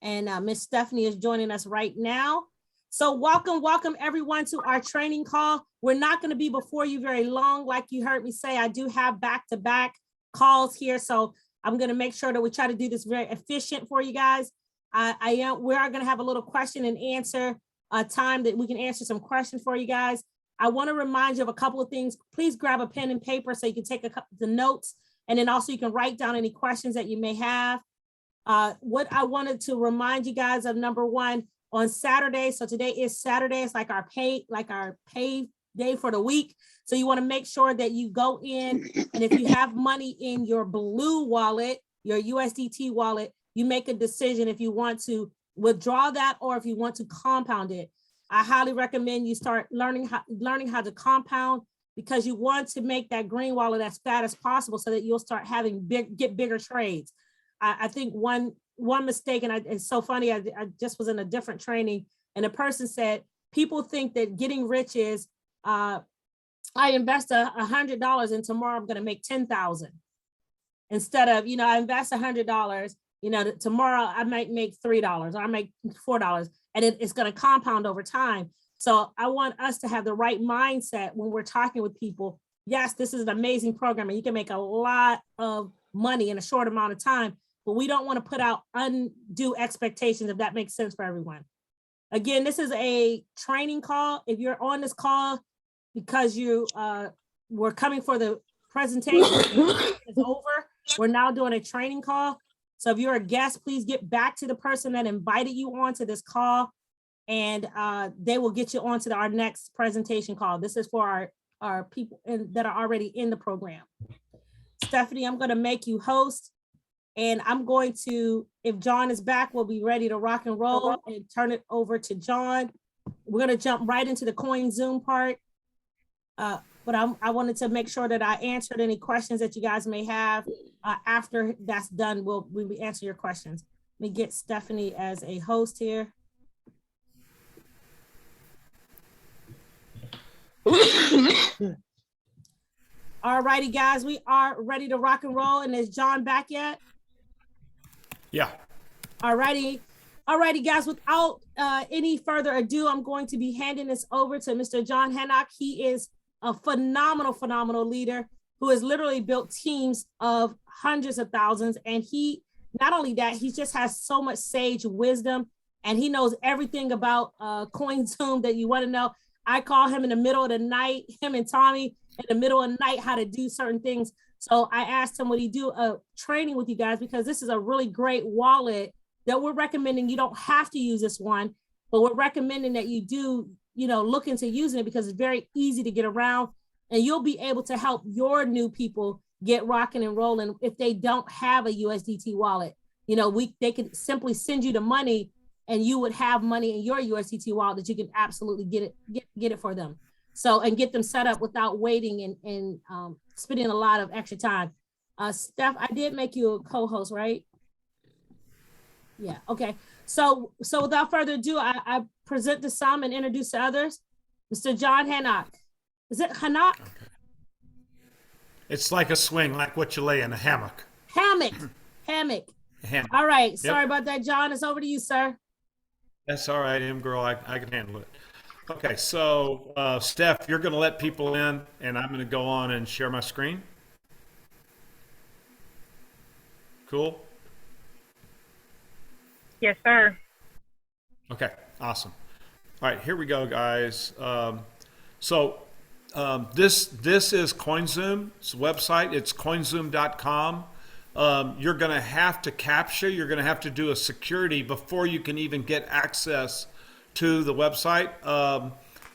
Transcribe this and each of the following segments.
And Miss Stephanie is joining us right now. So welcome everyone to our training call. We're not going to be before you very long. Like you heard me say, I do have back-to-back calls here. So I'm going to make sure that we try to do this very efficient for you guys. We are going to have a little question and answer time that we can answer some questions for you guys. I want to remind you of a couple of things. Please grab a pen and paper so you can take the notes, and then also you can write down any questions that you may have. What I wanted to remind you guys of, number one, on Saturday. So today is Saturday. It's like our pay day for the week. So you want to make sure that you go in, and if you have money in your blue wallet, your USDT wallet, you make a decision if you want to withdraw that or if you want to compound it. I highly recommend you start learning how to compound, because you want to make that green wallet as fat as possible so that you'll start having get bigger trades. I think one mistake, and it's so funny, I just was in a different training, and a person said, people think that getting rich is, I invest $100 and tomorrow I'm going to make 10,000. Instead of, I invest $100, tomorrow I might make $3 or I make $4, and it's going to compound over time. So I want us to have the right mindset when we're talking with people. Yes, this is an amazing program and you can make a lot of money in a short amount of time, but we don't want to put out undue expectations, if that makes sense for everyone. Again, this is a training call. If you're on this call because you were coming for the presentation, it's over. We're now doing a training call. So if you're a guest, please get back to the person that invited you onto this call, and they will get you onto our next presentation call. This is for our people that are already in the program. Stephanie, I'm going to make you host, and I'm going to, if John is back, we'll be ready to rock and roll and turn it over to John. We're going to jump right into the CoinZoom part. But I wanted to make sure that I answered any questions that you guys may have. After that's done, we'll answer your questions. Let me get Stephanie as a host here. All righty, guys, we are ready to rock and roll. And is John back yet? Yeah. All righty, guys, without any further ado, I'm going to be handing this over to Mr. John Hannock. He is a phenomenal leader who has literally built teams of hundreds of thousands. And he, not only that, he just has so much sage wisdom, and he knows everything about CoinZoom that you want to know. I call him in the middle of the night, him and Tommy in the middle of the night, how to do certain things. So I asked him, would he do a training with you guys? Because this is a really great wallet that we're recommending. You don't have to use this one, but we're recommending that you do, look into using it, because it's very easy to get around, and you'll be able to help your new people get rocking and rolling if they don't have a USDT wallet. They could simply send you the money, and you would have money in your USDT wallet that you can absolutely get it for them. So, and get them set up without waiting and spending a lot of extra time. Steph, I did make you a co-host, right? Yeah, okay. So without further ado, I present to some and introduce to others, Mr. John Hannock. Is it Hannock? Okay. It's like a swing, like what you lay in a hammock. Hammock. All right, sorry Yep. about that, John. It's over to you, sir. That's all right, girl. I can handle it. Okay, so Steph, you're going to let people in, and I'm going to go on and share my screen. Cool. Yes, sir. Okay, awesome. All right, here we go, guys. This is CoinZoom's website. It's coinzoom.com. You're going to have to capture. You're going to have to do a security before you can even get access to the website.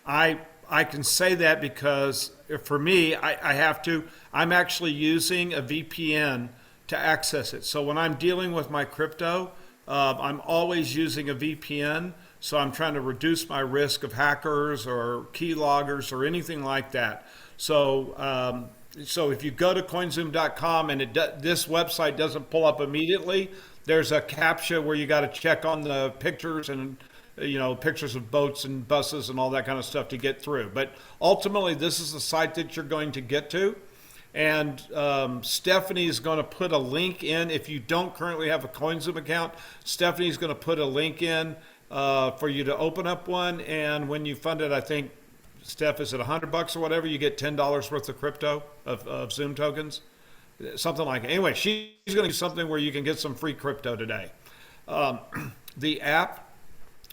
I can say that because for me, I have to. I'm actually using a VPN to access it. So when I'm dealing with my crypto, I'm always using a VPN. So I'm trying to reduce my risk of hackers or keyloggers or anything like that. So if you go to coinzoom.com and this website doesn't pull up immediately, there's a CAPTCHA where you got to check on the pictures and pictures of boats and buses and all that kind of stuff to get through. But ultimately, this is the site that you're going to get to. And Stephanie's going to put a link in. If you don't currently have a CoinZoom account, Stephanie's going to put a link in for you to open up one. And when you fund it, I think, Steph, is it $100 or whatever? You get $10 worth of crypto of Zoom tokens, something like that. Anyway, she's going to do something where you can get some free crypto today. The app,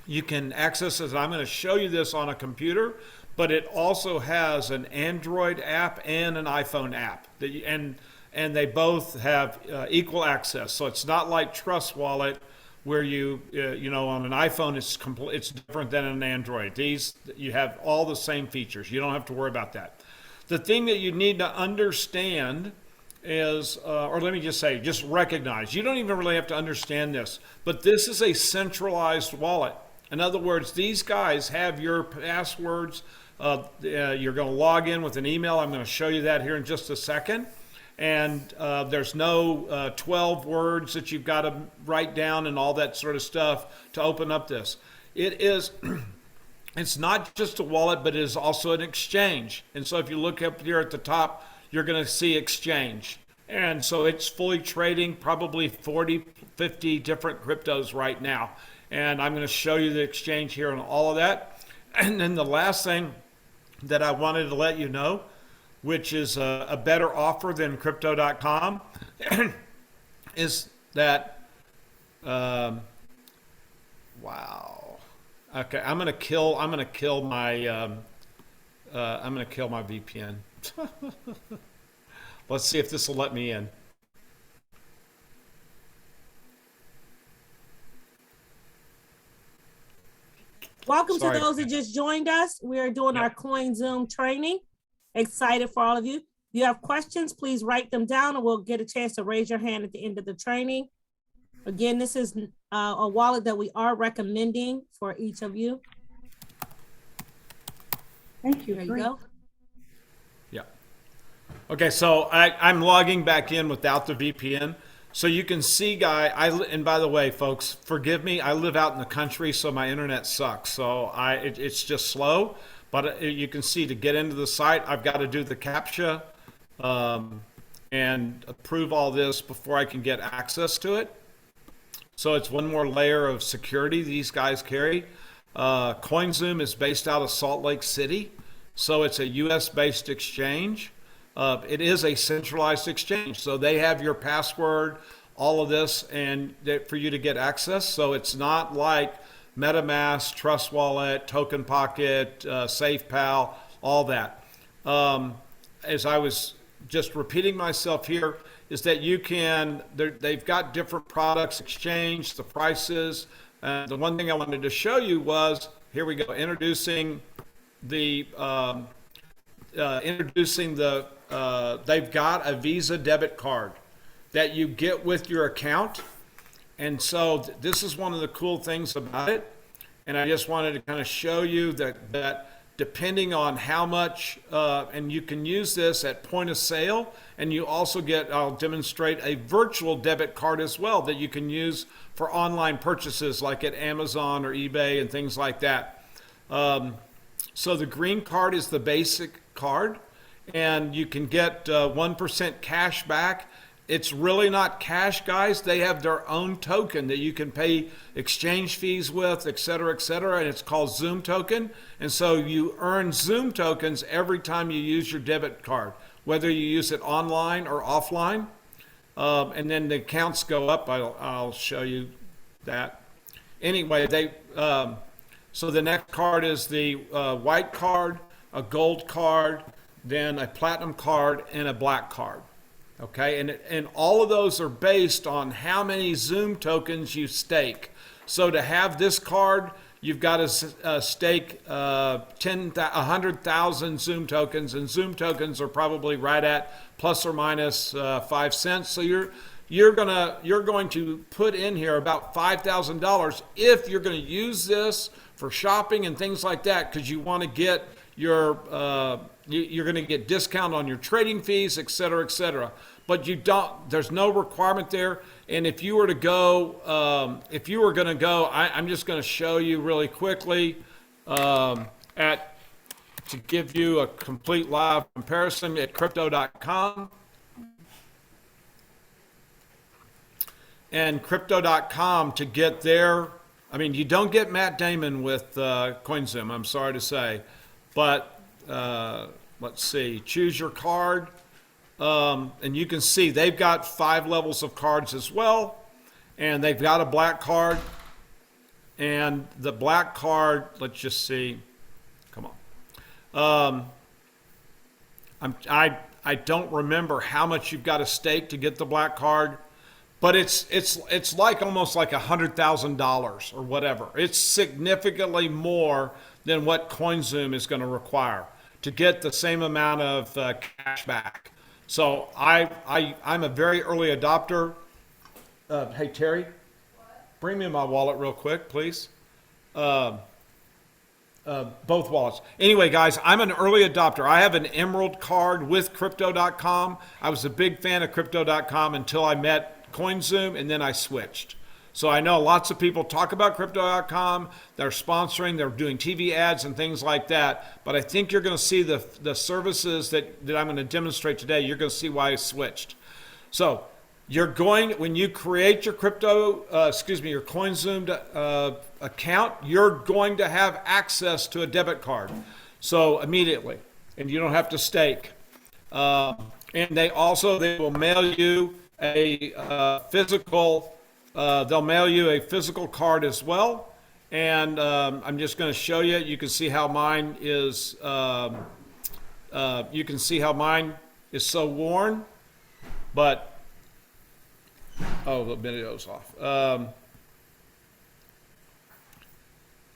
you can access it. I'm going to show you this on a computer, but it also has an Android app and an iPhone app, and they both have equal access. So it's not like Trust Wallet, where you know, on an iPhone it's different than an Android. These, you have all the same features. You don't have to worry about that. The thing that you need to understand is, or let me just say, just recognize, you don't even really have to understand this, but this is a centralized wallet. In other words, these guys have your passwords. You're going to log in with an email. I'm going to show you that here in just a second. And there's no 12 words that you've got to write down and all that sort of stuff to open up this. It's not just a wallet, but it is also an exchange. And so if you look up here at the top, you're going to see exchange. And so it's fully trading probably 40, 50 different cryptos right now. And I'm going to show you the exchange here and all of that. And then the last thing that I wanted to let you know, which is a better offer than crypto.com, is that, wow. Okay, I'm gonna kill my VPN. Let's see if this will let me in. Welcome Sorry. to those that just joined us. We are doing our CoinZoom training. Excited for all of you. If you have questions, please write them down and we'll get a chance to raise your hand at the end of the training. Again, this is a wallet that we are recommending for each of you. Thank you. There you go. Yeah. Okay, so I'm logging back in without the VPN. So you can see, and by the way, folks, forgive me. I live out in the country, so my internet sucks. So it's just slow. But you can see, to get into the site, I've got to do the CAPTCHA and approve all this before I can get access to it. So it's one more layer of security these guys carry. CoinZoom is based out of Salt Lake City, so it's a US-based exchange. It is a centralized exchange, so they have your password, all of this, and for you to get access. So it's not like MetaMask, Trust Wallet, Token Pocket, SafePal, all that. As I was just repeating myself here, is that you can, they've got different products exchanged, the prices. The one thing I wanted to show you was, here we go, introducing the, they've got a Visa debit card that you get with your account. And so this is one of the cool things about it. And I just wanted to kind of show you that depending on how much, and you can use this at point of sale, and you also get, I'll demonstrate a virtual debit card as well that you can use for online purchases like at Amazon or eBay and things like that. So the green card is the basic card, and you can get 1% cash back. It's really not cash, guys. They have their own token that you can pay exchange fees with, et cetera, and it's called Zoom token. And so you earn Zoom tokens every time you use your debit card, whether you use it online or offline. And then the accounts go up. I'll show you that. Anyway, so the next card is the white card, a gold card, then a platinum card, and a black card. Okay, and all of those are based on how many Zoom tokens you stake. So to have this card, you've got to stake 100,000 Zoom tokens, and Zoom tokens are probably right at plus or minus 5 cents. So you're going to put in here about $5,000 if you're going to use this for shopping and things like that, because you want to get your you're going to get discount on your trading fees, et cetera, et cetera. But you don't. There's no requirement there. And if you were to go, I'm just going to show you really quickly at to give you a complete live comparison at crypto.com. And crypto.com to get there. I mean, you don't get Matt Damon with CoinZoom, I'm sorry to say. But let's see, choose your card. And you can see they've got 5 levels of cards as well. And they've got a black card. And the black card, let's just see. Come on. I don't remember how much you've got to stake to get the black card, but it's like almost like $100,000 or whatever. It's significantly more than what CoinZoom is going to require to get the same amount of cash back. So I'm a very early adopter. Hey Terry, bring me my wallet real quick, please. Both wallets. Anyway, guys, I'm an early adopter. I have an Emerald card with Crypto.com. I was a big fan of Crypto.com until I met CoinZoom, and then I switched. So I know lots of people talk about Crypto.com. They're sponsoring, they're doing TV ads and things like that. But I think you're going to see the services that I'm going to demonstrate today. You're going to see why I switched. So you're going, when you create your your CoinZoom account, you're going to have access to a debit card. So immediately, and you don't have to stake. And they will mail you a physical. They'll mail you a physical card as well. And I'm just going to show you. You can see how mine is. You can see how mine is so worn, but. Oh, the video's off.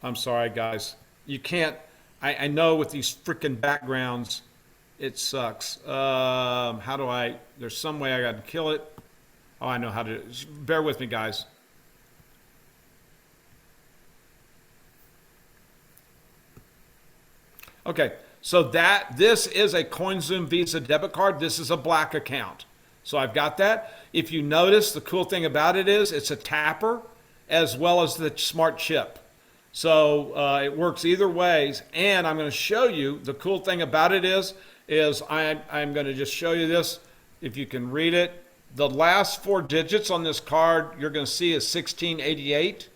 I'm sorry, guys. You can't. I know with these freaking backgrounds, it sucks. How do I? There's some way I got to kill it. Oh, I know how to. Bear with me, guys. Okay, so this is a CoinZoom Visa debit card. This is a black account. So I've got that. If you notice, the cool thing about it is it's a tapper as well as the smart chip. So it works either ways. And I'm going to show you, the cool thing about it is I'm going to just show you this. If you can read it, the last 4 digits on this card you're going to see is 1688.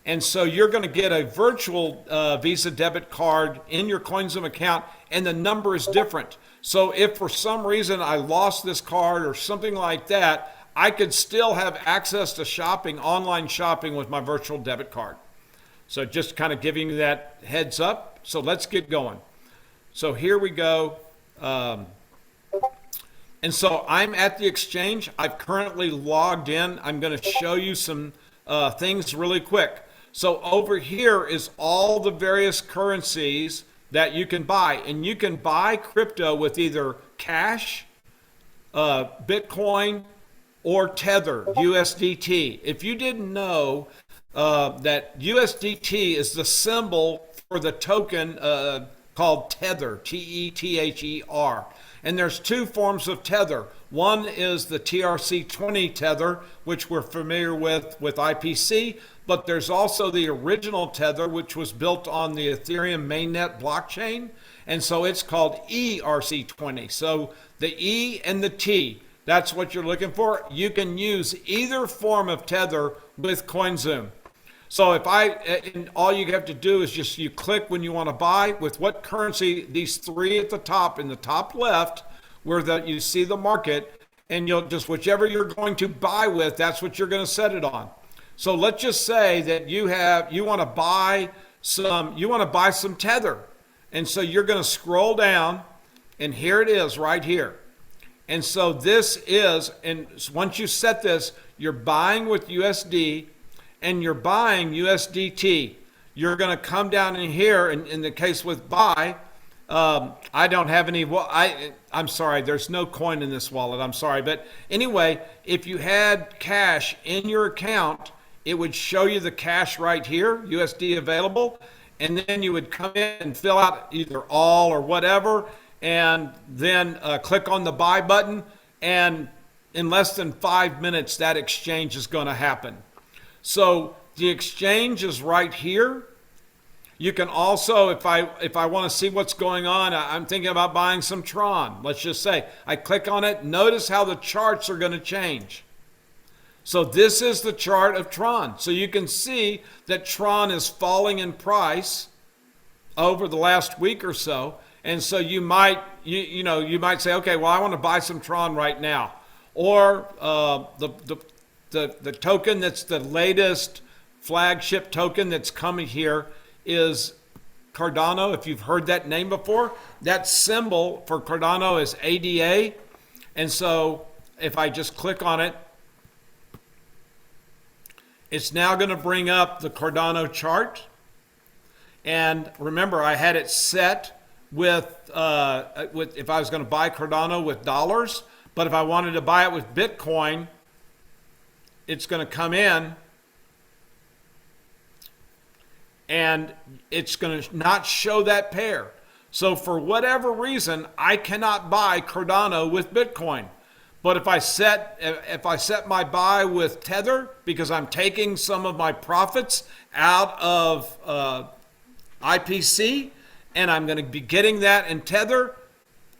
And so you're going to get a virtual Visa debit card in your CoinZoom account, and the number is different. So if for some reason I lost this card or something like that, I could still have access to shopping, online shopping with my virtual debit card. So just kind of giving you that heads up. So let's get going. So here we go. And so I'm at the exchange. I've currently logged in. I'm going to show you some things really quick. So over here is all the various currencies that you can buy. And you can buy crypto with either cash, Bitcoin, or Tether, USDT. If you didn't know that USDT is the symbol for the token called Tether, Tether. And there's 2 forms of Tether. One is the TRC20 Tether, which we're familiar with IPC, but there's also the original Tether, which was built on the Ethereum mainnet blockchain. And so it's called ERC20. So the E and the T, that's what you're looking for. You can use either form of Tether with CoinZoom. So and all you have to do is just you click when you want to buy with what currency, these 3 at the top in the top left, where you see the market, and you'll just whichever you're going to buy with, that's what you're going to set it on. So let's just say that you want to buy some Tether, and so you're going to scroll down, and here it is right here. And so this is, and once you set this, you're buying with USD. And you're buying USDT, you're going to come down in here, and in the case with buy, I don't have any, I'm sorry, there's no coin in this wallet, I'm sorry. But anyway, if you had cash in your account, it would show you the cash right here, USD available, and then you would come in and fill out either all or whatever, and then click on the buy button, and in less than 5 minutes, that exchange is going to happen. So the exchange is right here. You can also, if I want to see what's going on, I'm thinking about buying some Tron. Let's just say I click on it. Notice how the charts are going to change. So this is the chart of Tron. So you can see that Tron is falling in price over the last week or so. And so you might, you might say, okay, well, I want to buy some Tron right now. Or the token that's the latest flagship token that's coming here is Cardano. If you've heard that name before, that symbol for Cardano is ADA. And so if I just click on it, it's now going to bring up the Cardano chart. And remember, I had it set with if I was going to buy Cardano with dollars, but if I wanted to buy it with Bitcoin, it's going to come in and it's going to not show that pair. So for whatever reason, I cannot buy Cardano with Bitcoin. But if I set my buy with Tether, because I'm taking some of my profits out of IPC, and I'm going to be getting that in Tether,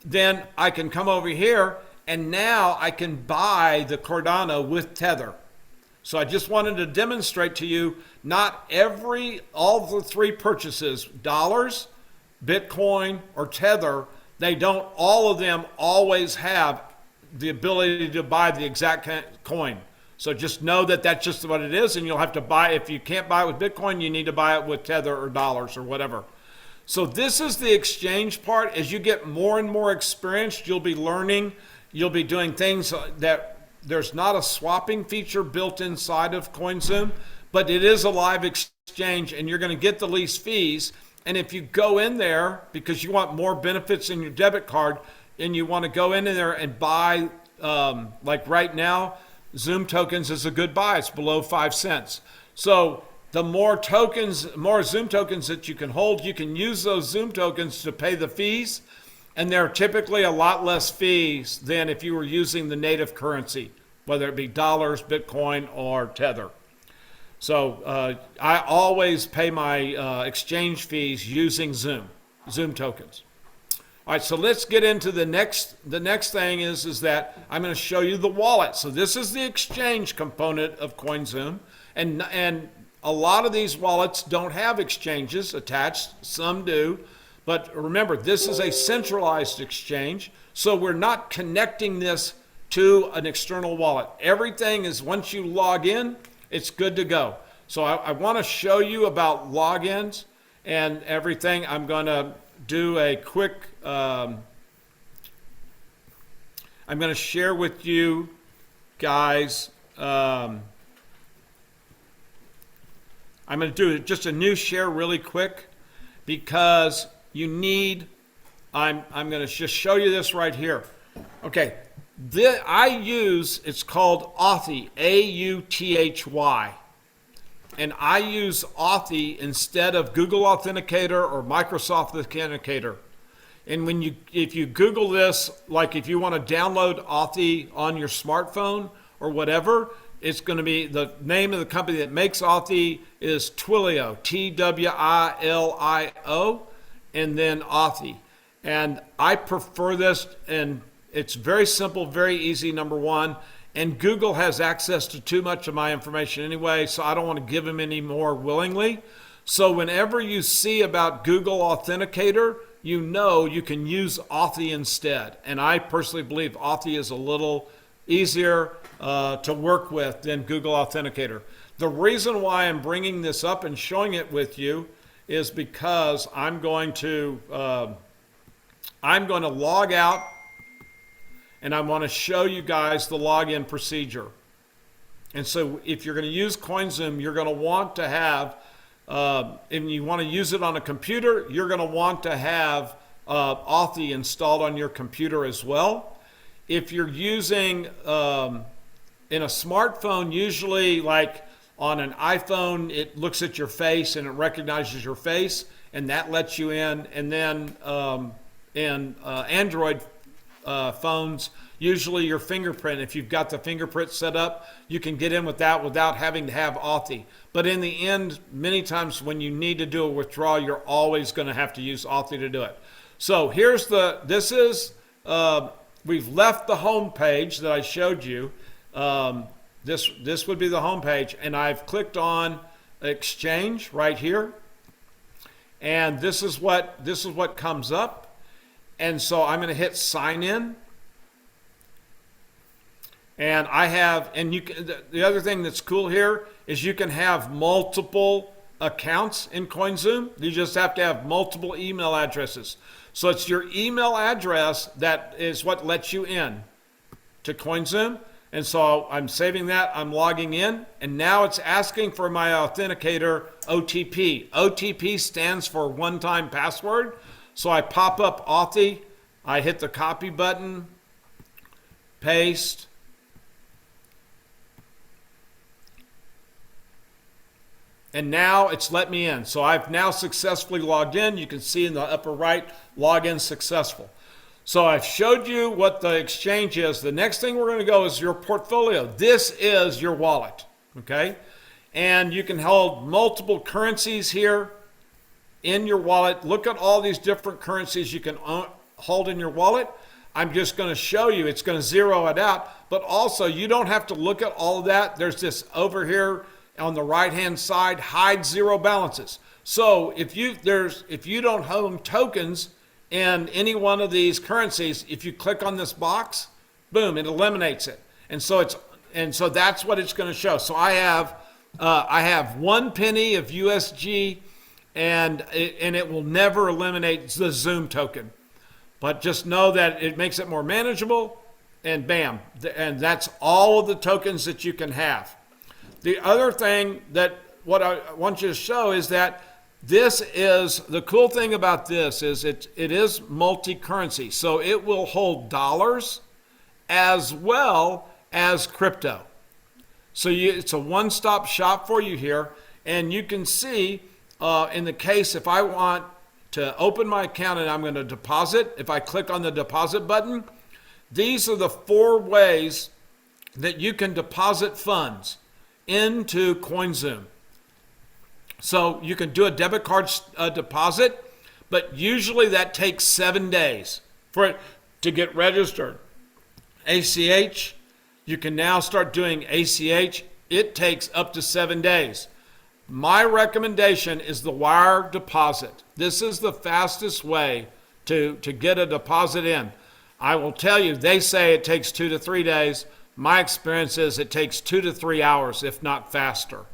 then I can come over here and now I can buy the Cardano with Tether. So I just wanted to demonstrate to you, not all the three purchases, dollars, Bitcoin, or Tether, all of them always have the ability to buy the exact coin. So just know that that's just what it is, and you'll have to buy, if you can't buy it with Bitcoin, you need to buy it with Tether or dollars or whatever. So this is the exchange part. As you get more and more experienced, you'll be learning, you'll be doing things that there's not a swapping feature built inside of CoinZoom, but it is a live exchange and you're going to get the least fees. And if you go in there because you want more benefits in your debit card and you want to go in there and buy, like right now, Zoom tokens is a good buy. It's below 5 cents. So the more Zoom tokens that you can hold, you can use those Zoom tokens to pay the fees. And they're typically a lot less fees than if you were using the native currency, whether it be dollars, Bitcoin, or Tether. So I always pay my exchange fees using Zoom tokens. All right, so let's get into the next thing is that I'm going to show you the wallet. So this is the exchange component of CoinZoom. And a lot of these wallets don't have exchanges attached. Some do. But remember, this is a centralized exchange, so we're not connecting this to an external wallet. Everything is, once you log in, it's good to go. So I want to show you about logins and everything. I'm going to do a quick, I'm going to share with you guys, I'm going to do just a new share really quick because you need, I'm going to just show you this right here. Okay, it's called Authy, A-U-T-H-Y. And I use Authy instead of Google Authenticator or Microsoft Authenticator. And if you Google this, like if you want to download Authy on your smartphone or whatever, it's going to be, the name of the company that makes Authy is Twilio, T-W-I-L-I-O. And then Authy. And I prefer this, and it's very simple, very easy, number one. And Google has access to too much of my information anyway, so I don't want to give them any more willingly. So whenever you see about Google Authenticator, you know you can use Authy instead. And I personally believe Authy is a little easier to work with than Google Authenticator. The reason why I'm bringing this up and showing it with you is because I'm going to log out and I want to show you guys the login procedure. And so if you're going to use CoinZoom, you're going to want to have, if you want to use it on a computer, you're going to want to have Authy installed on your computer as well. If you're using in a smartphone, usually like on an iPhone, it looks at your face and it recognizes your face, and that lets you in. And then in Android phones, usually your fingerprint. If you've got the fingerprint set up, you can get in with that without having to have Authy. But in the end, many times when you need to do a withdrawal, you're always going to have to use Authy to do it. So here's we've left the home page that I showed you. This would be the home page, and I've clicked on exchange right here. And this is what comes up. And so I'm going to hit sign in. And the other thing that's cool here is you can have multiple accounts in CoinZoom. You just have to have multiple email addresses. So it's your email address that is what lets you in to CoinZoom. And so I'm saving that, I'm logging in, and now it's asking for my authenticator OTP. OTP stands for one-time password. So I pop up Authy, I hit the copy button, paste, and now it's let me in. So I've now successfully logged in. You can see in the upper right, login successful. So I've showed you what the exchange is. The next thing we're going to go is your portfolio. This is your wallet, okay? And you can hold multiple currencies here in your wallet. Look at all these different currencies you can hold in your wallet. I'm just going to show you. It's going to zero it out. But also, you don't have to look at all of that. There's this over here on the right-hand side, hide zero balances. So if you don't hold tokens in any one of these currencies, if you click on this box, boom, it eliminates it. And so that's what it's going to show. So I have 1 penny of USG, and it will never eliminate the Zoom token. But just know that it makes it more manageable, and bam, and that's all of the tokens that you can have. The other thing that what I want you to show is that this is, the cool thing about this is it is multi-currency. So it will hold dollars as well as crypto. So it's a one-stop shop for you here. And you can see in the case, if I want to open my account and I'm going to deposit, if I click on the deposit button, these are the 4 ways that you can deposit funds into CoinZoom. So you can do a debit card deposit, but usually that takes 7 days for it to get registered. ACH, you can now start doing ACH. It takes up to 7 days. My recommendation is the wire deposit. This is the fastest way to get a deposit in. I will tell you, they say it takes 2 to 3 days. My experience is it takes 2 to 3 hours, if not faster.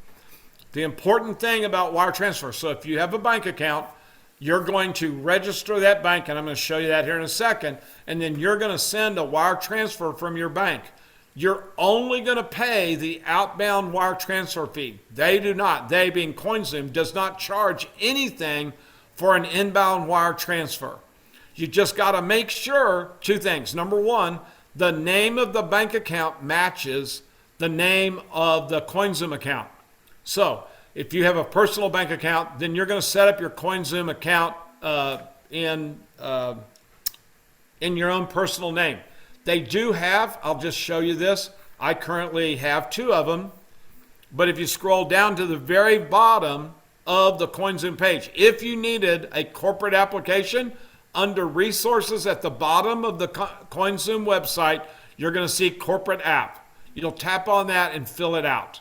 The important thing about wire transfer, so if you have a bank account, you're going to register that bank, and I'm going to show you that here in a second, and then you're going to send a wire transfer from your bank. You're only going to pay the outbound wire transfer fee. They do not, they being CoinZoom, does not charge anything for an inbound wire transfer. You just got to make sure 2 things. Number 1, the name of the bank account matches the name of the CoinZoom account. So if you have a personal bank account, then you're going to set up your CoinZoom account in your own personal name. They do have, I'll just show you this. I currently have 2 of them. But if you scroll down to the very bottom of the CoinZoom page, if you needed a corporate application, under resources at the bottom of the CoinZoom website, you're going to see corporate app. You'll tap on that and fill it out.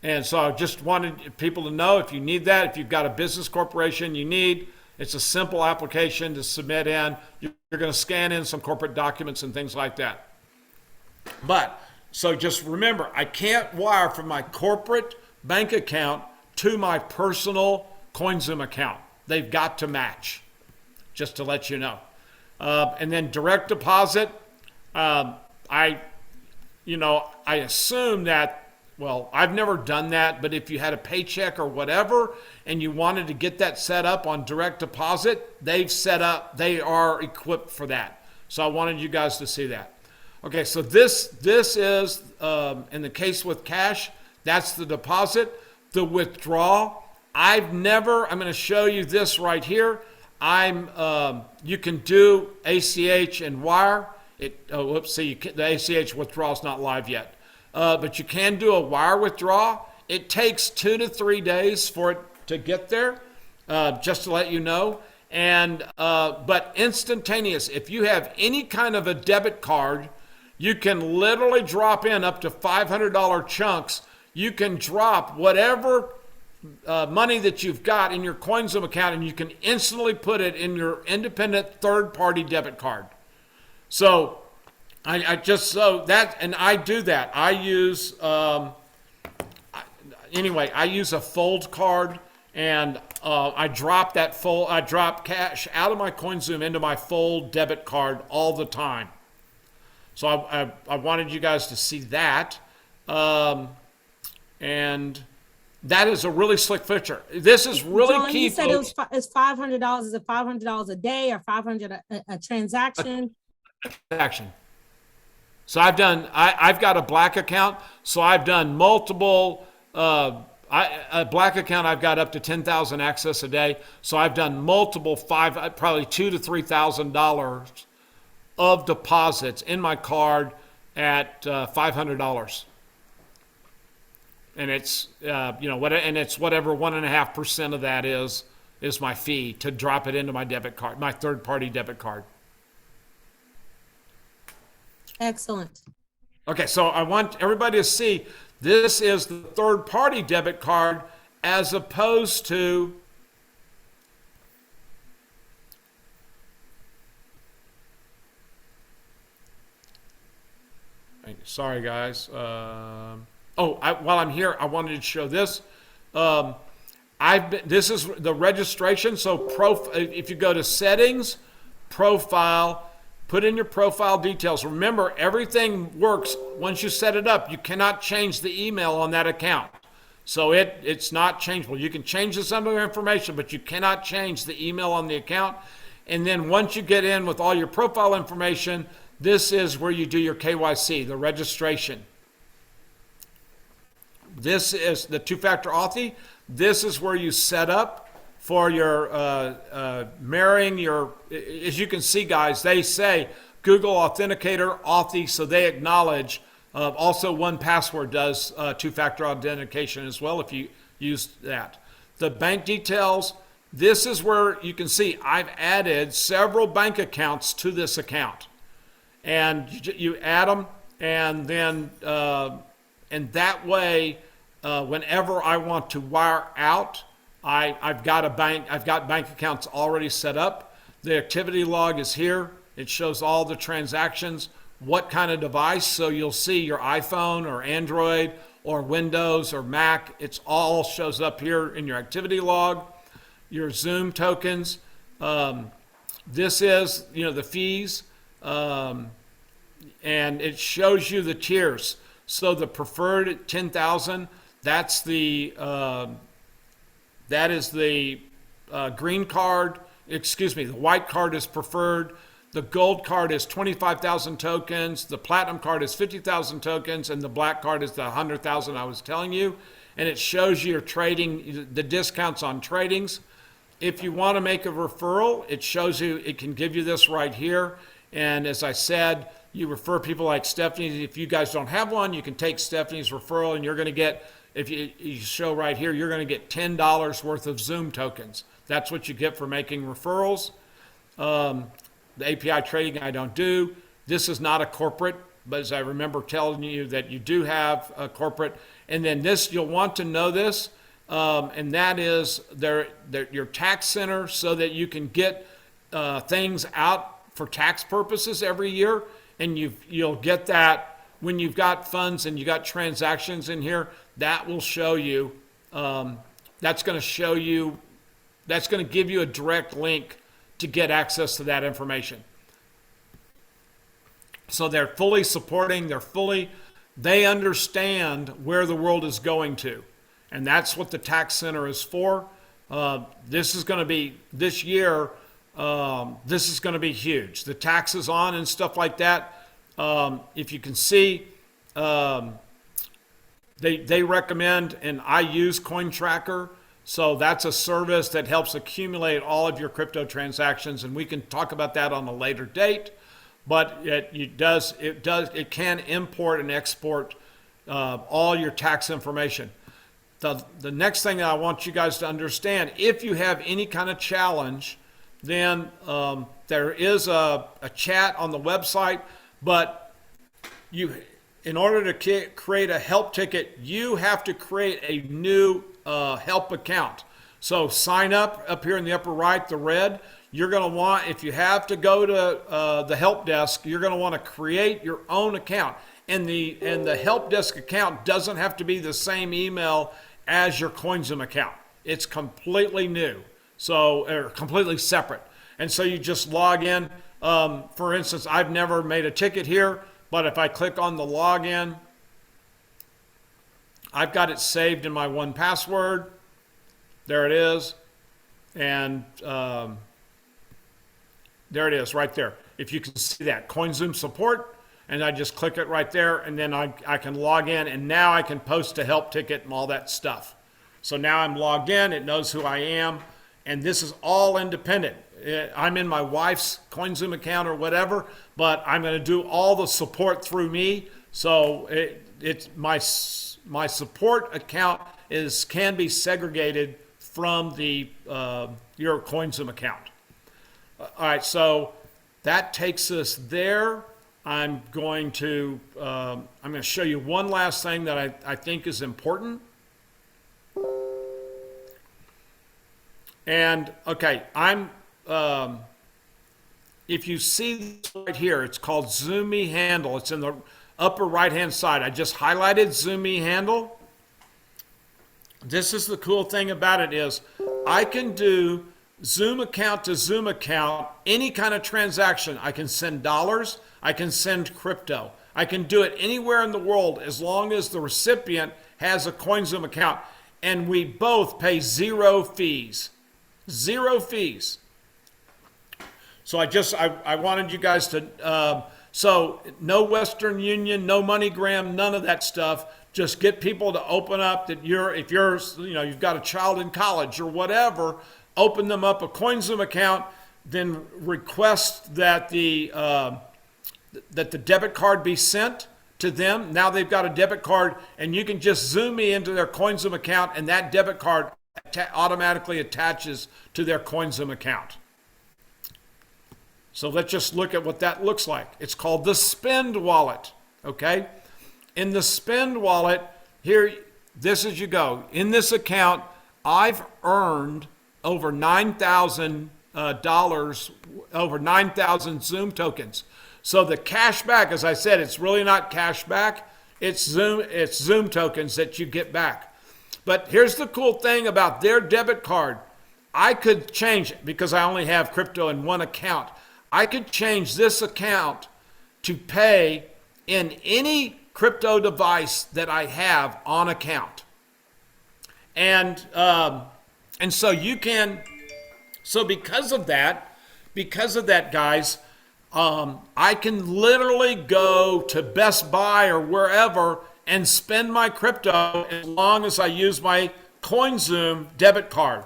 And so I just wanted people to know, if you need that, if you've got a business corporation it's a simple application to submit in. You're going to scan in some corporate documents and things like that. But, so just remember, I can't wire from my corporate bank account to my personal CoinZoom account. They've got to match, just to let you know. And then direct deposit, I assume that, well, I've never done that, but if you had a paycheck or whatever and you wanted to get that set up on direct deposit, they are equipped for that. So I wanted you guys to see that. Okay, so this is, in the case with cash, that's the deposit. The withdrawal, I'm going to show you this right here. You can do ACH and wire. Whoops, see, the ACH withdrawal is not live yet. But you can do a wire withdrawal. It takes 2 to 3 days for it to get there, just to let you know. And but instantaneous. If you have any kind of a debit card, you can literally drop in up to $500 chunks. You can drop whatever money that you've got in your CoinZoom account, and you can instantly put it in your independent third-party debit card. So I do that. I use I use a fold card, and I drop cash out of my CoinZoom into my fold debit card all the time. So I wanted you guys to see that, and that is a really slick feature. This is really John, key. You said it's $500. Is it $500 a day or $500 a transaction? Transaction. So I've got a black account, so I've done multiple. A black account, I've got up to 10,000 access a day. So I've done multiple probably $2,000 to $3,000 of deposits in my card at $500. And it's and it's whatever 1.5% of that is my fee to drop it into my debit card, my third-party debit card. Excellent. Okay, so I want everybody to see this is the third-party debit card as opposed to sorry guys. While I'm here, I wanted to show this. This is the registration. So if you go to settings, profile, put in your profile details. Remember, everything works once you set it up. You cannot change the email on that account. So it's not changeable. You can change the some of your information, but you cannot change the email on the account. And then once you get in with all your profile information, this is where you do your KYC, the registration. This is the two-factor auth. This is where you set up for your marrying your, as you can see, guys, they say Google Authenticator, Authy, so they acknowledge. Also, 1Password does two-factor authentication as well if you use that. The bank details, this is where you can see I've added several bank accounts to this account. And you add them, and then, and that way, whenever I want to wire out, I've got bank accounts already set up. The activity log is here. It shows all the transactions, what kind of device. So you'll see your iPhone or Android or Windows or Mac. It's all shows up here in your activity log. Your Zoom tokens. This is, the fees. And it shows you the tiers. So the preferred 10,000, that is the green card. The white card is preferred. The gold card is 25,000 tokens. The platinum card is 50,000 tokens, and the black card is the 100,000 I was telling you. And it shows you your trading, the discounts on tradings. If you want to make a referral, it shows you, it can give you this right here. And as I said, you refer people like Stephanie. If you guys don't have one, you can take Stephanie's referral, and you're going to get, if you show right here, you're going to get $10 worth of Zoom tokens. That's what you get for making referrals. The API trading I don't do. This is not a corporate, but as I remember telling you that you do have a corporate. And then this, you'll want to know this, and that is your tax center, so that you can get things out for tax purposes every year. And you'll get that when you've got funds and you got transactions in here. That will show you. That's going to give you a direct link to get access to that information. So they're fully supporting. They understand where the world is going to, and that's what the tax center is for. This is going to be this year. This is going to be huge. The taxes on and stuff like that. If you can see, they recommend, and I use CoinTracker. So that's a service that helps accumulate all of your crypto transactions, and we can talk about that on a later date. but it can import and export all your tax information. The next thing that I want you guys to understand, if you have any kind of challenge, then there is a chat on the website, but in order to create a help ticket, you have to create a new help account. So sign up here in the upper right, the red. You're going to want, if you have to go to the help desk, you're going to want to create your own account. And the help desk account doesn't have to be the same email as your CoinZoom account. It's completely new, or completely separate. And so you just log in. For instance, I've never made a ticket here, but if I click on the login, I've got it saved in my 1Password. There it is. And there it is right there. If you can see that, CoinZoom support, and I just click it right there, and then I can log in, and now I can post a help ticket and all that stuff. So now I'm logged in, it knows who I am, and this is all independent. I'm in my wife's CoinZoom account or whatever, but I'm going to do all the support through me. So it's my support account can be segregated from your CoinZoom account. All right, so that takes us there. I'm going to show you one last thing that I think is important. And okay, if you see this right here, it's called Zoom Me Handle. It's in the upper right-hand side. I just highlighted Zoom Me Handle. This is the cool thing about it is I can do Zoom account to Zoom account, any kind of transaction. I can send dollars. I can send crypto. I can do it anywhere in the world as long as the recipient has a CoinZoom account. And we both pay 0 fees. 0 fees. So I wanted you guys to, so no Western Union, no MoneyGram, none of that stuff. Just get people to open up that if you've got a child in college or whatever, open them up a CoinZoom account, then request that the debit card be sent to them. Now they've got a debit card, and you can just Zoom me into their CoinZoom account, and that debit card automatically attaches to their CoinZoom account. So let's just look at what that looks like. It's called the Spend Wallet, okay? In the Spend Wallet, here, this as you go. In this account, I've earned over $9,000, over 9,000 Zoom tokens. So the cash back, as I said, it's really not cash back. It's Zoom tokens that you get back. But here's the cool thing about their debit card. I could change it because I only have crypto in one account. I could change this account to pay in any crypto device that I have on account. And so you can, so because of that, guys, I can literally go to Best Buy or wherever and spend my crypto as long as I use my CoinZoom debit card.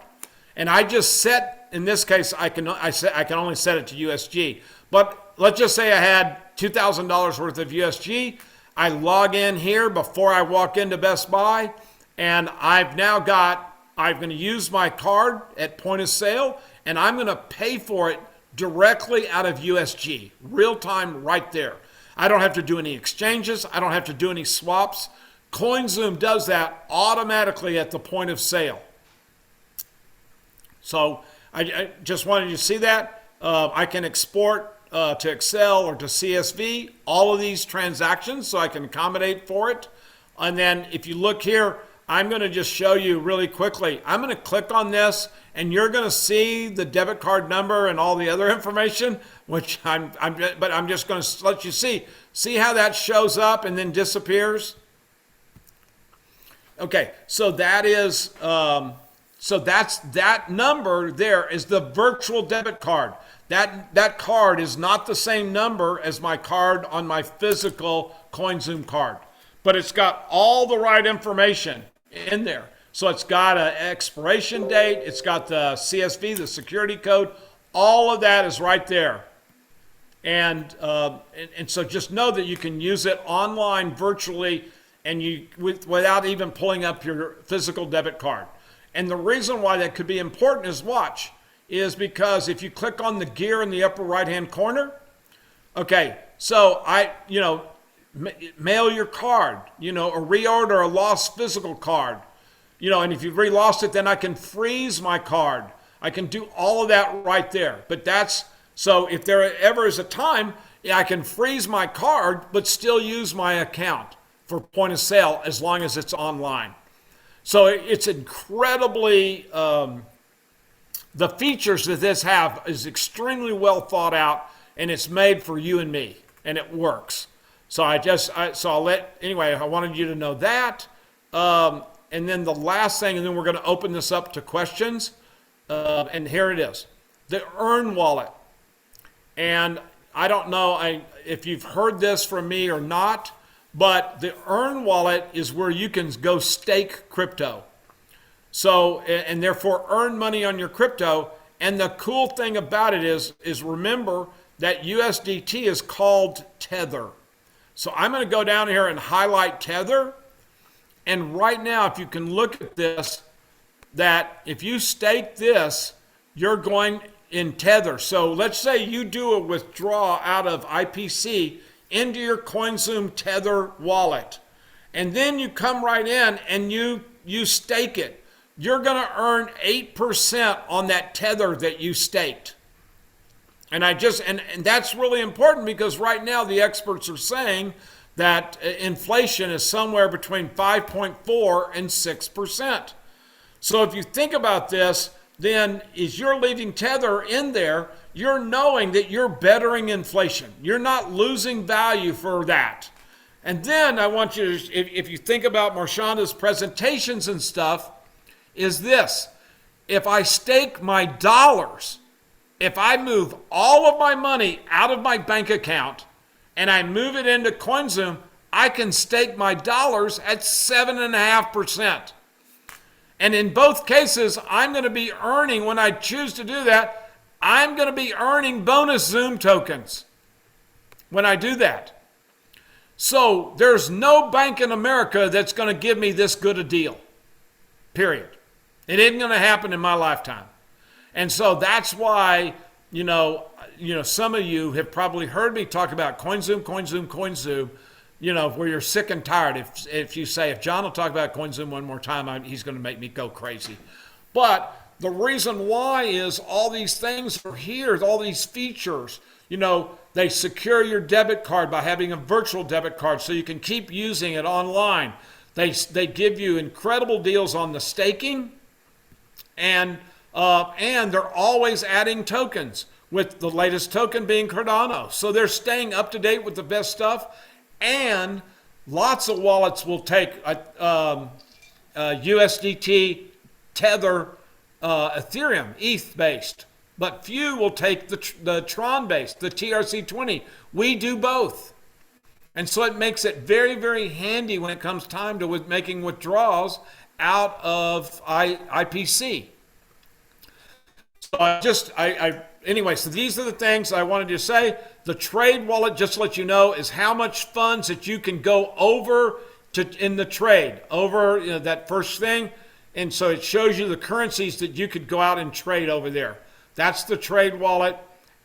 And I just set, in this case, I can only set it to USG. But let's just say I had $2,000 worth of USG. I log in here before I walk into Best Buy, and I'm going to use my card at point of sale, and I'm going to pay for it directly out of USG, real time right there. I don't have to do any exchanges. I don't have to do any swaps. CoinZoom does that automatically at the point of sale. So I just wanted you to see that. I can export to Excel or to CSV all of these transactions so I can accommodate for it. And then if you look here, I'm going to just show you really quickly. I'm going to click on this, and you're going to see the debit card number and all the other information, which I'm just going to let you see how that shows up and then disappears. Okay, so that's that number there is the virtual debit card. That card is not the same number as my card on my physical CoinZoom card, but it's got all the right information in there. So it's got an expiration date, it's got the CSV, the security code, all of that is right there. And so just know that you can use it online virtually and without even pulling up your physical debit card. And the reason why that could be important is because if you click on the gear in the upper right hand corner, okay, so mail your card, or reorder a lost physical card, and if you've re-lost it, then I can freeze my card. I can do all of that right there. So if there ever is a time, I can freeze my card, but still use my account for point of sale as long as it's online. So it's incredibly, the features that this have is extremely well thought out, and it's made for you and me, and it works. So I wanted you to know that. And then the last thing, and then we're going to open this up to questions. And here it is, the Urn Wallet. And I don't know if you've heard this from me or not, but the Urn Wallet is where you can go stake crypto. So, and therefore earn money on your crypto. And the cool thing about it is remember that USDT is called Tether. So I'm going to go down here and highlight Tether. And right now, if you can look at this, that if you stake this, you're going in Tether. So let's say you do a withdrawal out of IPC into your CoinZoom Tether wallet. And then you come right in and you stake it. You're going to earn 8% on that Tether that you staked. And that's really important because right now the experts are saying that inflation is somewhere between 5.4 and 6%. So if you think about this, then as you're leaving Tether in there, you're knowing that you're bettering inflation. You're not losing value for that. And then I want you to, if you think about Marshanda's presentations and stuff, is this. If I stake my dollars, if I move all of my money out of my bank account and I move it into CoinZoom, I can stake my dollars at 7.5%. And in both cases, I'm going to be earning, when I choose to do that, I'm going to be earning bonus Zoom tokens when I do that. So there's no bank in America that's going to give me this good a deal, period. It isn't going to happen in my lifetime. And so that's why, some of you have probably heard me talk about CoinZoom, where you're sick and tired. If you say, if John will talk about CoinZoom one more time, he's going to make me go crazy. But the reason why is all these things are here, all these features. They secure your debit card by having a virtual debit card so you can keep using it online. They give you incredible deals on the staking, and they're always adding tokens, with the latest token being Cardano. So they're staying up to date with the best stuff. And lots of wallets will take USDT, Tether, Ethereum, ETH-based. But few will take the Tron-based, the TRC20. We do both. And so it makes it very, very handy when it comes time to making withdrawals out of IPC. So anyway, so these are the things I wanted to say. The trade wallet, just to let you know, is how much funds that you can go over in the trade, over that first thing. And so it shows you the currencies that you could go out and trade over there. That's the trade wallet.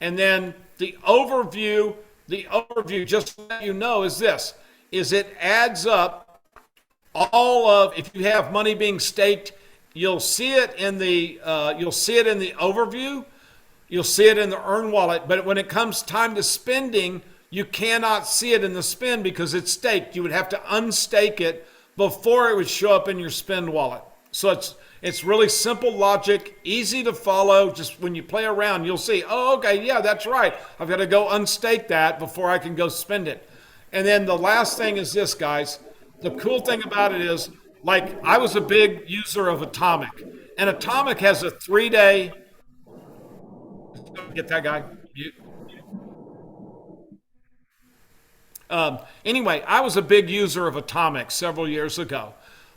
And then the overview, just to let you know, is this, is it adds up all of, if you have money being staked, you'll see it in the overview. You'll see it in the Urn Wallet, but when it comes time to spending, you cannot see it in the spend because it's staked. You would have to unstake it before it would show up in your spend wallet. So it's really simple logic, easy to follow. Just when you play around, you'll see, oh, okay, yeah, that's right. I've got to go unstake that before I can go spend it. And then the last thing is this, guys. The cool thing about it is, like, I was a big user of Atomic, and Atomic has a 3-day. Get that guy. Anyway, I was a big user of Atomic several years ago.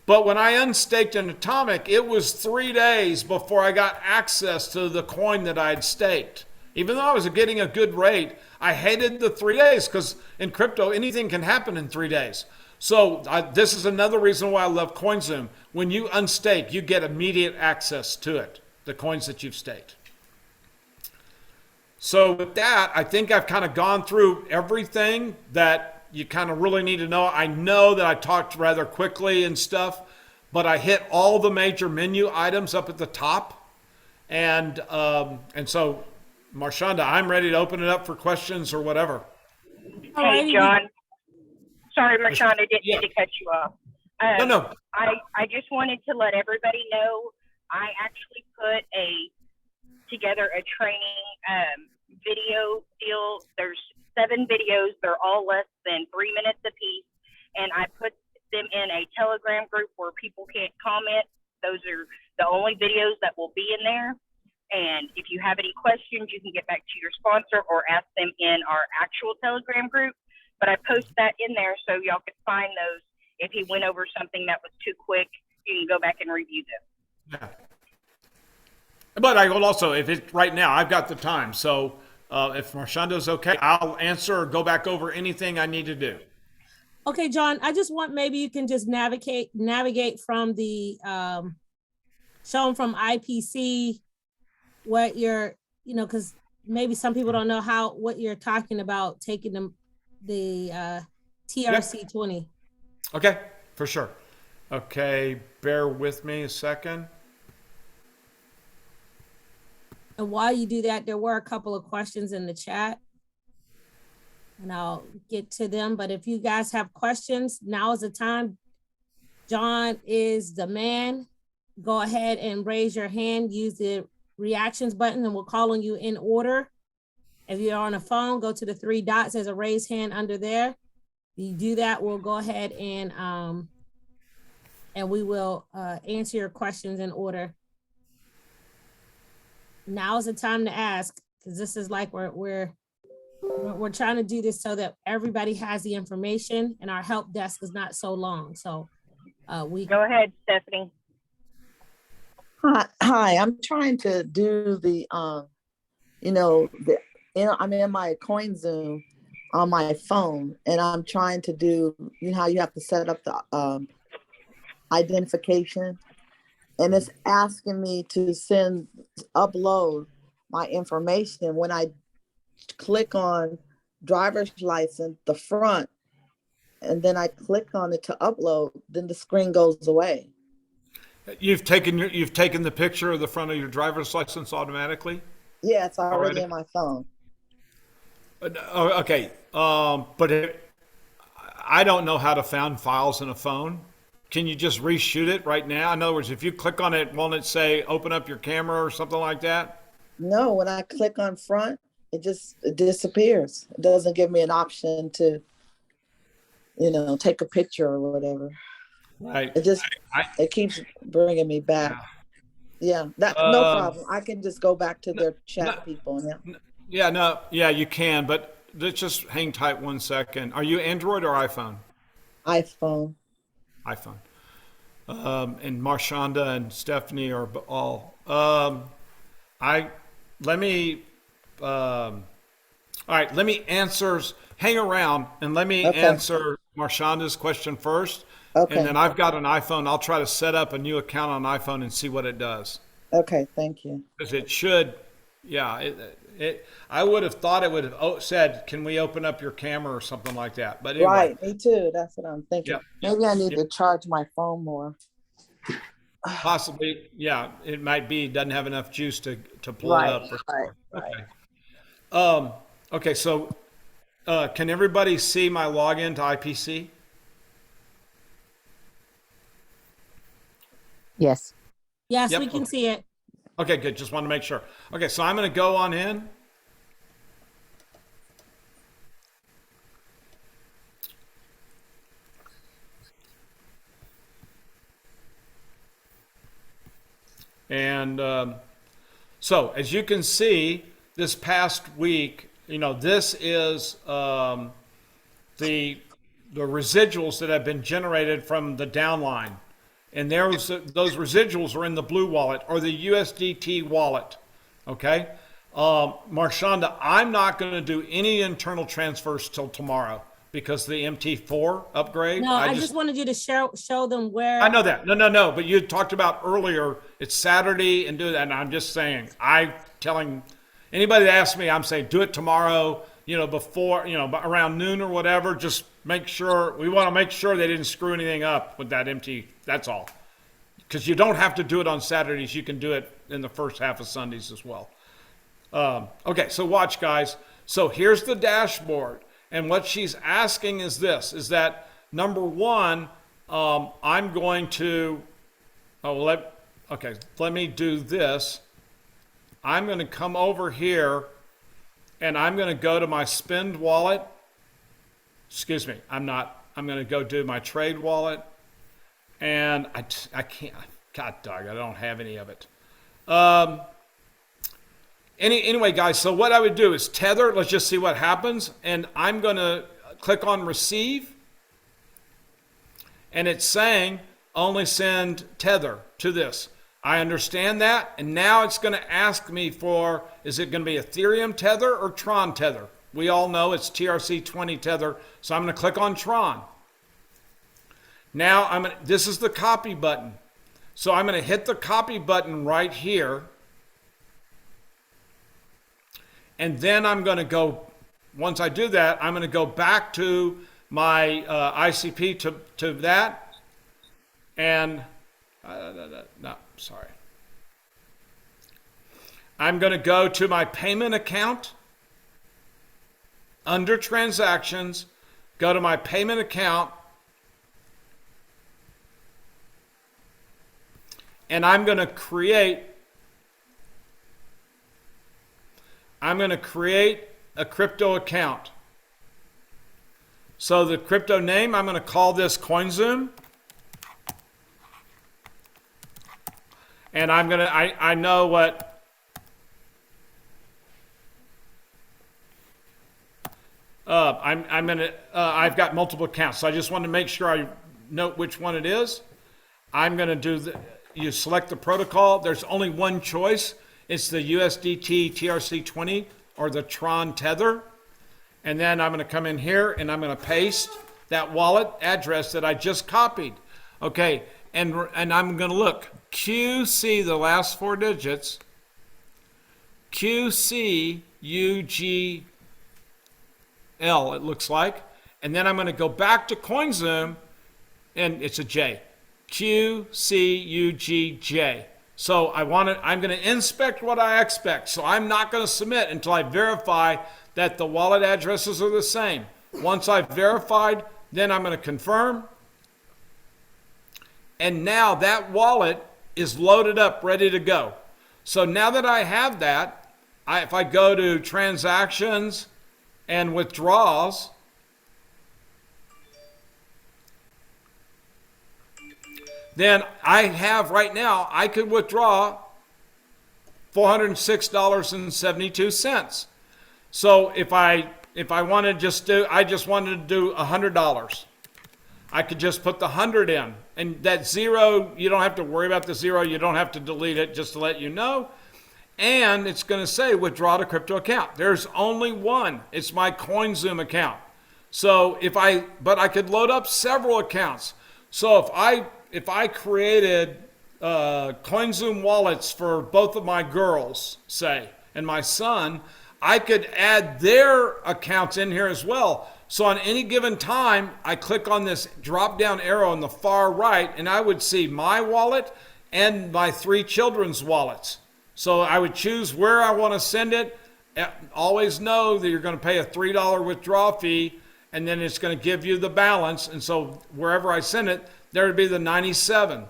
But when I unstaked an Atomic, it was 3 days before I got access to the coin that I had staked. Even though I was getting a good rate, I hated the 3 days because in crypto, anything can happen in 3 days. So this is another reason why I love CoinZoom. When you unstake, you get immediate access to it, the coins that you've staked. So with that, I think I've kind of gone through everything that you kind of really need to know. I know that I talked rather quickly and stuff, but I hit all the major menu items up at the top. And so, Marshanda, I'm ready to open it up for questions or whatever. Hey, John. Sorry, Marshanda, didn't mean to cut you off. No. I just wanted to let everybody know I actually put together a training video deal. There's 7 videos. They're all less than 3 minutes apiece, and I put them in a Telegram group where people can't comment. Those are the only videos that will be in there. And if you have any questions, you can get back to your sponsor or ask them in our actual Telegram group. But I post that in there so y'all can find those. If he went over something that was too quick, you can go back and review them. Yeah. But I will also, if it's right now, I've got the time. So if Marshanda's okay, I'll answer or go back over anything I need to do. Okay, John, I just want, maybe you can just navigate from the, show them from IPC, what you're, because maybe some people don't know what you're talking about, taking the TRC 20. Okay, for sure. Okay, bear with me a second. And while you do that, there were a couple of questions in the chat, and I'll get to them. But if you guys have questions, now is the time. John is the man. Go ahead and raise your hand. Use the reactions button, and we'll call on you in order. If you're on a phone, go to the 3 dots. There's a raise hand under there. You do that, we'll go ahead and we will answer your questions in order. Now is the time to ask, because this is like we're trying to do this so that everybody has the information, and our help desk is not so long. So we go ahead, Stephanie. Hi. I'm trying to do the I'm in my CoinZoom on my phone, and I'm trying to do, how you have to set up the identification, and it's asking me to upload my information. When I click on driver's license, the front, and then I click on it to upload, then the screen goes away. You've taken the picture of the front of your driver's license automatically? Yeah, it's already in my phone. Okay, but I don't know how to find files in a phone. Can you just reshoot it right now? In other words, if you click on it, won't it say open up your camera or something like that? No, when I click on front, it disappears. It doesn't give me an option to, take a picture or whatever. Right. It keeps bringing me back. Yeah, no problem. I can just go back to their chat people. Yeah. You can, but let's just hang tight 1 second. Are you Android or iPhone? iPhone. And Marshanda and Stephanie are all. All right, let me answer. Hang around and let me answer Marshanda's question first. Okay. And then I've got an iPhone. I'll try to set up a new account on iPhone and see what it does. Okay, thank you. Because it should, I would have thought it would have said, can we open up your camera or something like that? But anyway. Right, me too. That's what I'm thinking. Yeah. Maybe I need to charge my phone more. Possibly, yeah. It might be, doesn't have enough juice to pull it up. Right. Okay, so can everybody see my login to IPC? Yes. Yes, Yep. we can see it. Okay, good. Just want to make sure. Okay, so I'm going to go on in. And so as you can see, this past week, this is the residuals that have been generated from the downline. And those residuals are in the blue wallet or the USDT wallet. Okay. Marshanda, I'm not going to do any internal transfers till tomorrow because the MT4 upgrade. No, I just wanted you to show them where. I know that. No. But you talked about earlier, it's Saturday and do that. And I'm just saying, telling anybody that asks me, I'm saying do it tomorrow, before, around noon or whatever. Just make sure, we want to make sure they didn't screw anything up with that MT. That's all. Because you don't have to do it on Saturdays. You can do it in the first half of Sundays as well. Okay, so watch, guys. So here's the dashboard. And what she's asking is this, is that number one, I'm going to, let me do this. I'm going to come over here and I'm going to go to my spend wallet. Excuse me, I'm going to go do my trade wallet. And I can't, God dog, I don't have any of it. Anyway, guys, so what I would do is tether. Let's just see what happens. And I'm going to click on receive. And it's saying only send tether to this. I understand that. And now it's going to ask me for, is it going to be Ethereum tether or Tron tether? We all know it's TRC20 tether. So I'm going to click on Tron. Now this is the copy button. So I'm going to hit the copy button right here. And then I'm going to go, once I do that, I'm going to go back to my ICP to that. And, no, sorry. I'm going to go to my payment account. Under transactions, go to my payment account. And I'm going to create a crypto account. So the crypto name, I'm going to call this CoinZoom. And I know what, I've got multiple accounts. So I just want to make sure I note which one it is. I'm going to do you select the protocol. There's only one choice. It's the USDT TRC20 or the Tron Tether. And then I'm going to come in here and I'm going to paste that wallet address that I just copied. Okay, and I'm going to look. QC, the last four digits. QCUGL, it looks like. And then I'm going to go back to CoinZoom, and it's a J. QCUGJ. So I'm going to inspect what I expect. So I'm not going to submit until I verify that the wallet addresses are the same. Once I've verified, then I'm going to confirm. And now that wallet is loaded up, ready to go. So now that I have that, if I go to transactions and withdrawals, then I have right now, I could withdraw $406.72. So if I want to I just wanted to do $100. I could just put the 100 in, and that zero, you don't have to worry about the zero. You don't have to delete it, just to let you know. And it's going to say withdraw to crypto account. There's only one. It's my CoinZoom account. So but I could load up several accounts. So if I created CoinZoom wallets for both of my girls, say, and my son, I could add their accounts in here as well. So on any given time, I click on this drop-down arrow on the far right, and I would see my wallet and my three children's wallets. So I would choose where I want to send it. Always know that you're going to pay a $3 withdrawal fee, and then it's going to give you the balance. And so wherever I send it, there would be the 97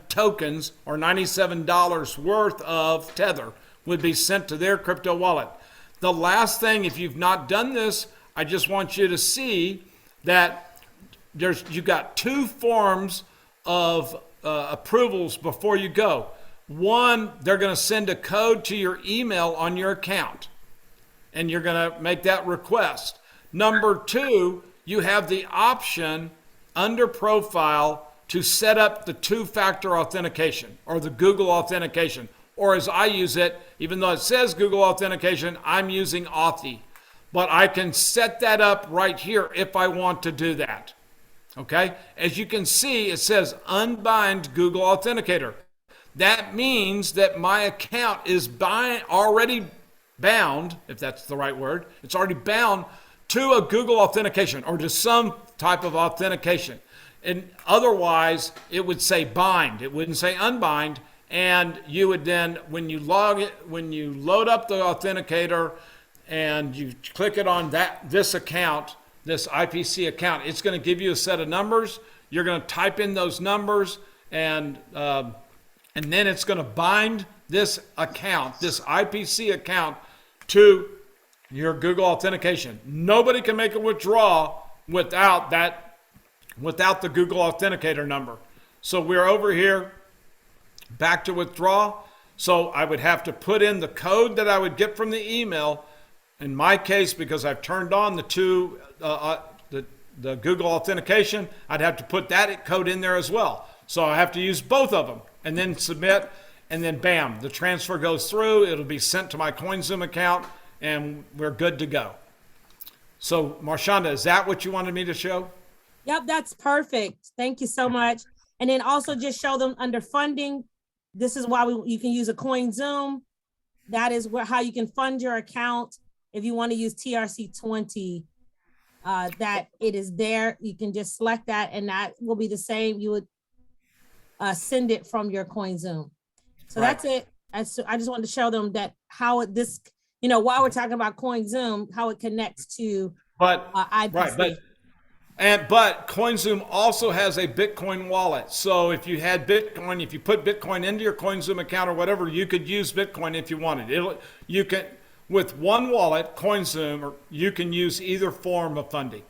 tokens or $97 worth of Tether would be sent to their crypto wallet. The last thing, if you've not done this, I just want you to see that you've got two forms of approvals before you go. One, they're going to send a code to your email on your account, and you're going to make that request. Number two, you have the option under profile to set up the two-factor authentication or the Google authentication. or as I use it, even though it says Google Authentication, I'm using Authy. But I can set that up right here if I want to do that. Okay? As you can see, it says unbind Google Authenticator. That means that my account is already bound, if that's the right word. It's already bound to a Google Authentication or to some type of authentication. And otherwise, it would say bind. It wouldn't say unbind. And you would then, when you load up the authenticator and you click it on this account, this IPC account, it's going to give you a set of numbers. You're going to type in those numbers, and then it's going to bind this account, this IPC account, to your Google Authentication. Nobody can make a withdrawal without the Google Authenticator number. So we're over here, back to withdraw. So I would have to put in the code that I would get from the email. In my case, because I've turned on the Google Authentication, I'd have to put that code in there as well. So I have to use both of them and then submit, and then bam, the transfer goes through. It'll be sent to my CoinZoom account, and we're good to go. So Marshonda, is that what you wanted me to show? Yep, that's perfect. Thank you so much. And then also just show them under funding. This is why you can use a CoinZoom. That is how you can fund your account. If you want to use TRC20, that it is there. You can just select that, and that will be the same. You would send it from your CoinZoom. So right. That's it. I just wanted to show them that while we're talking about CoinZoom, how it connects to IPC. Right, but CoinZoom also has a Bitcoin wallet. So if you had Bitcoin, if you put Bitcoin into your CoinZoom account or whatever, you could use Bitcoin if you wanted. You can, with one wallet, CoinZoom, or you can use either form of funding.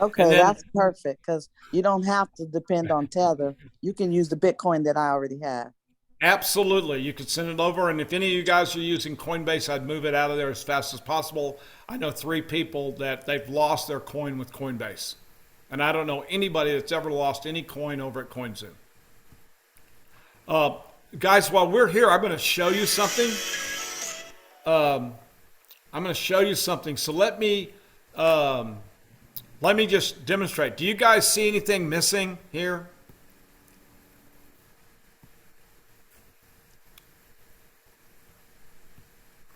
Okay, that's perfect, because you don't have to depend on Tether. You can use the Bitcoin that I already have. Absolutely. You could send it over. And if any of you guys are using Coinbase, I'd move it out of there as fast as possible. I know 3 people that they've lost their coin with Coinbase. And I don't know anybody that's ever lost any coin over at CoinZoom. Guys, while we're here, I'm going to show you something. So let me just demonstrate. Do you guys see anything missing here?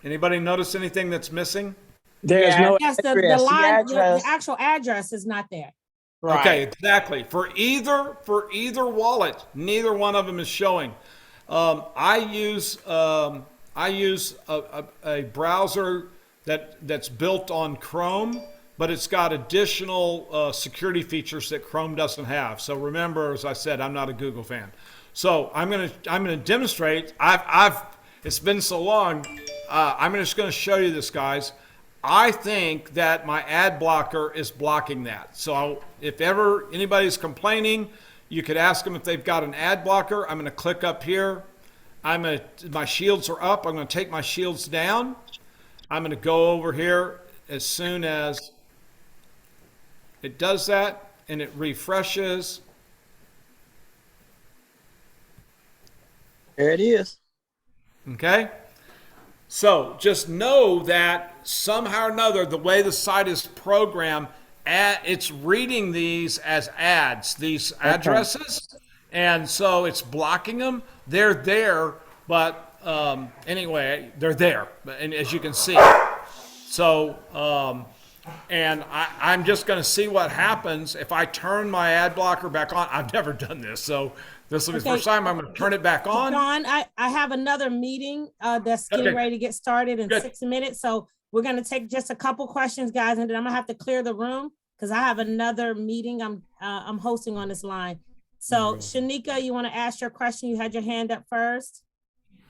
Anybody notice anything that's missing? There's no yes, address. The actual address is not there. Right. Okay, exactly. For either wallet, neither one of them is showing. I use a browser that's built on Chrome, but it's got additional security features that Chrome doesn't have. So remember, as I said, I'm not a Google fan. So I'm gonna demonstrate. It's been so long. I'm just going to show you this, guys. I think that my ad blocker is blocking that. So if ever anybody's complaining, you could ask them if they've got an ad blocker. I'm going to click up here. My shields are up. I'm going to take my shields down. I'm going to go over here as soon as it does that and it refreshes. There it is. Okay. So just know that somehow or another, the way the site is programmed, it's reading these as ads, these addresses. And so it's blocking them. They're there, but anyway, they're there. And as you can see. So, and I'm just going to see what happens if I turn my ad blocker back on. I've never done this. So this will be the first time I'm going to turn it back on. John, I have another meeting that's getting ready to get started in 6 minutes. So we're going to take just a couple questions, guys, and then I'm going to have to clear the room because I have another meeting I'm hosting on this line. So Shanika, you want to ask your question? You had your hand up first.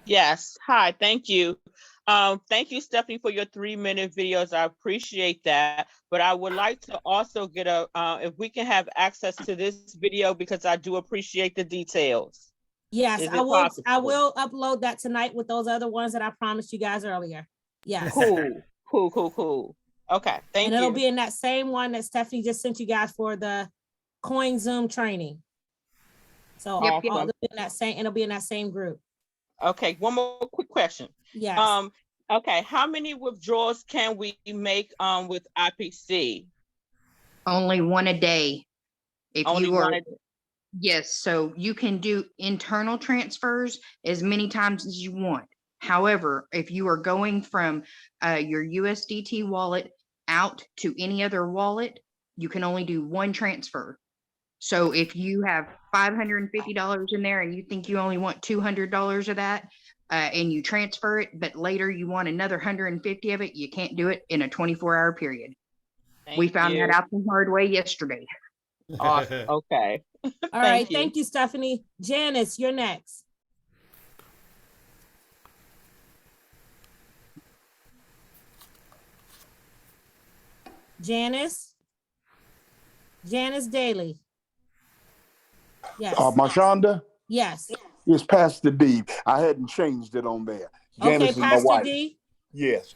Yes. Hi. Thank you. Thank you, Stephanie, for your 3-minute videos. I appreciate that. But I would like to also get if we can have access to this video, because I do appreciate the details. Yes, I will. Possible? I will upload that tonight with those other ones that I promised you guys earlier. Yes. Cool. Okay. Thank you. And it'll be in that same one that Stephanie just sent you guys for the CoinZoom training. So Yep, all yep. in that same, it'll be in that same group. Okay, one more quick question. Yes. Okay, how many withdrawals can we make with IPC? Only one a day. If Only you are, one a- yes, so you can do internal transfers as many times as you want. However, if you are going from your USDT wallet out to any other wallet, you can only do one transfer. So if you have $550 in there and you think you only want $200 of that, and you transfer it, but later you want another 150 of it, you can't do it in a 24-hour period. We Thank found you. that out the hard way yesterday. Awesome. Okay. All right. Thank you, Stephanie. Janice, you're next. Janice Daly. Yes. Mashonda, Yes. it's Pastor D. I hadn't changed it on there. Okay, Janice is my Pastor wife. D. Yes.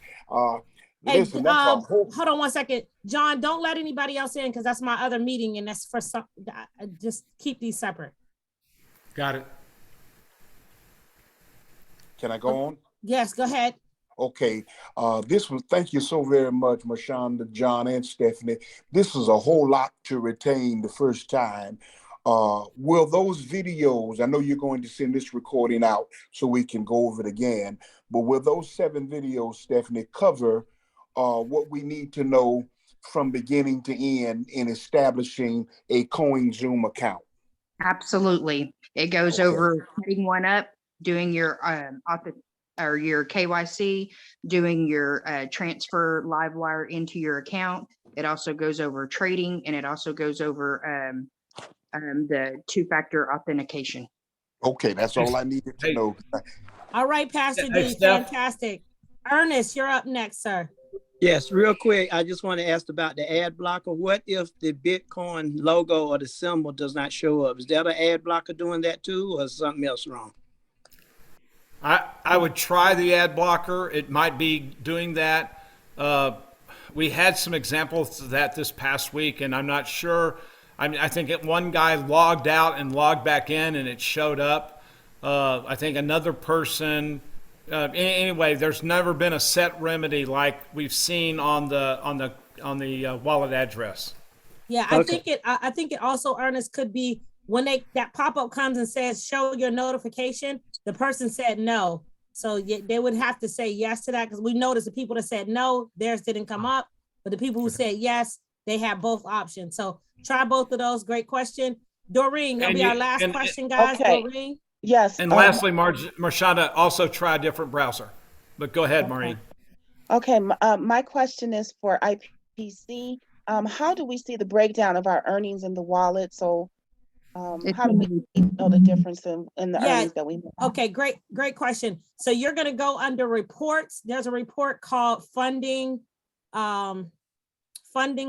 Hey, Listen, that's a whole. hold on one second. John, don't let anybody else in because that's my other meeting and that's for some, just keep these separate. Got it. Can I go on? Yes, go ahead. Okay. Thank you so very much, Mashonda, John, and Stephanie. This is a whole lot to retain the first time. Will those videos, I know you're going to send this recording out so we can go over it again, but will those 7 videos, Stephanie, cover what we need to know from beginning to end in establishing a CoinZoom account? Absolutely. It goes Okay. over setting one up, doing your your KYC, doing your transfer live wire into your account. It also goes over trading, and it also goes over the 2-factor authentication. Okay, that's all I needed to know. All right, Pastor Hey, D, Steph. fantastic. Ernest, you're up next, sir. Yes, real quick, I just want to ask about the ad blocker. What if the Bitcoin logo or the symbol does not show up? Is that an ad blocker doing that too, or is something else wrong? I would try the ad blocker. It might be doing that. We had some examples of that this past week, and I'm not sure. I think one guy logged out and logged back in, and it showed up. I think another person. Anyway, there's never been a set remedy like we've seen on the wallet address. Yeah, Okay. I think it also, Ernest, could be when that pop-up comes and says show your notification, the person said no. So they would have to say yes to that, because we noticed the people that said no, theirs didn't come up, but the people who said yes, they have both options. So try both of those. Great question. Doreen, that'll be our last question, guys. Okay. Doreen. Yes. And lastly, Marshanda, also try a different browser. But go ahead, Maureen. Okay. My question is for IPC. How do we see the breakdown of our earnings in the wallet? So how do we know the difference in the earnings that we have? Okay, great question. So you're going to go under reports. There's a report called funding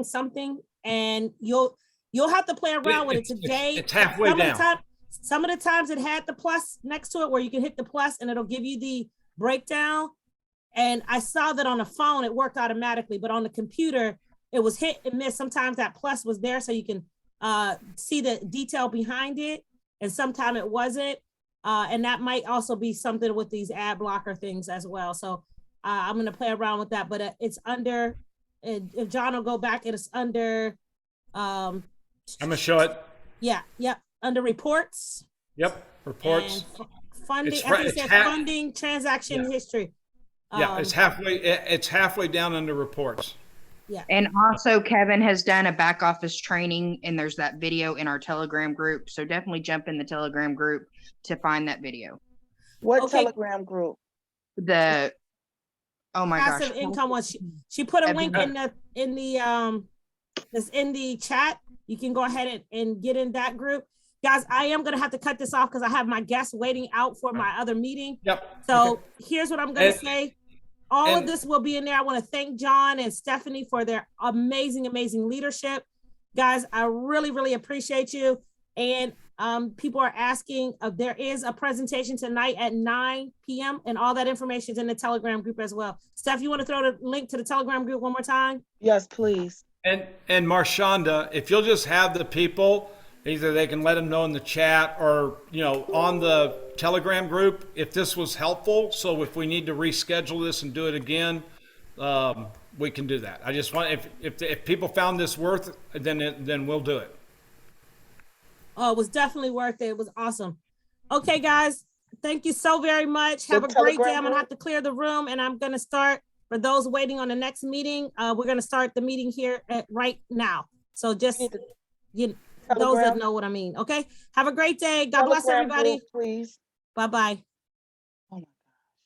something, and you'll have to play around with it today. It's halfway down. Some of the times it had the plus next to it where you can hit the plus and it'll give you the breakdown. And I saw that on the phone, it worked automatically, but on the computer, it was hit and miss. Sometimes that plus was there so you can see the detail behind it, and sometimes it wasn't. And that might also be something with these ad blocker things as well. So I'm going to play around with that, but it's under, if John will go back, it's under. I'm going to show it. Yeah, yep. Under reports. Yep, reports. Funding, It's I think it says funding transaction history. Yeah, it's halfway down under reports. Yeah. And also Kevin has done a back office training, and there's that video in our Telegram group. So definitely jump in the Telegram group to find that video. What Telegram group? Oh my gosh. Passive income one. She put a link in the chat. You can go ahead and get in that group. Guys, I am going to have to cut this off because I have my guests waiting out for my other meeting. Yep. So here's what I'm going to say. All of this will be in there. I want to thank John and Stephanie for their amazing, amazing leadership. Guys, I really, really appreciate you. And people are asking, there is a presentation tonight at 9 p.m. and all that information is in the Telegram group as well. Steph, you want to throw the link to the Telegram group one more time? Yes, please. And Marshanda, if you'll just have the people Either they can let them know in the chat or, on the Telegram group if this was helpful. So if we need to reschedule this and do it again, we can do that. I just want, if people found this worth it, then we'll do it. Oh, it was definitely worth it. It was awesome. Okay, guys, thank you so very much. Have a great day. I'm gonna have to clear the room, and I'm gonna start, for those waiting on the next meeting, we're gonna start the meeting here right now. So just, those that know what I mean, okay? Have a great day. God bless everybody. Please. Bye-bye.